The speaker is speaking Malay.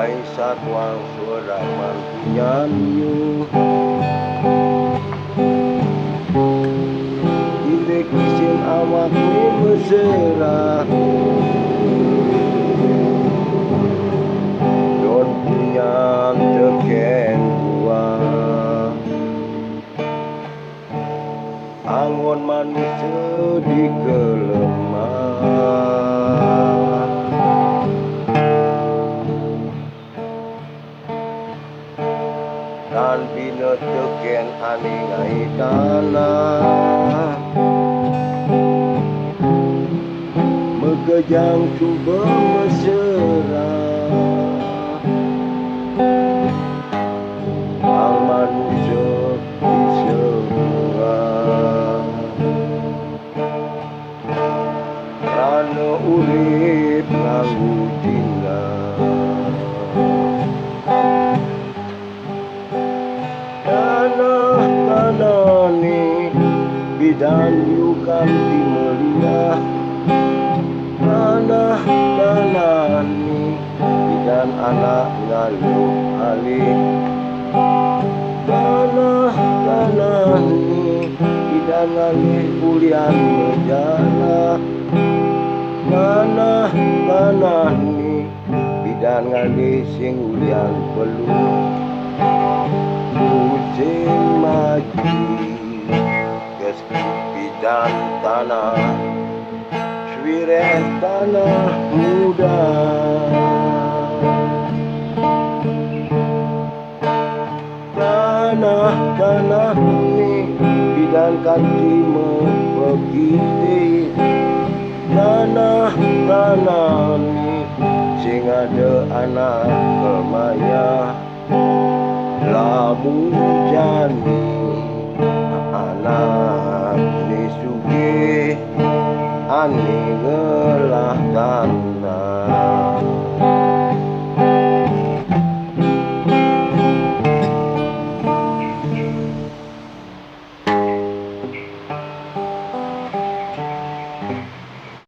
Ai satuang suraman punyanyi Ile kisin awak ni mesra Don punyan teken buah Angon manusia di kelemah Dan bina teken aningai tanah Megejang cuba mesra Ang manusia di semua Rana urip nganggu tinggal Tanah ni bidan yukan di meliah Tanah ni bidan anak ngaluh alih Tanah ni bidan ngalih ulian berjalan Tanah ni bidan ngalih sing ulian peluh Musim maju kes bidan tanah Swireh tanah muda Tanah ni bidan kaki mepekiti Tanah ni sing ada anak kemaya Lamun jani anak ni sugih ani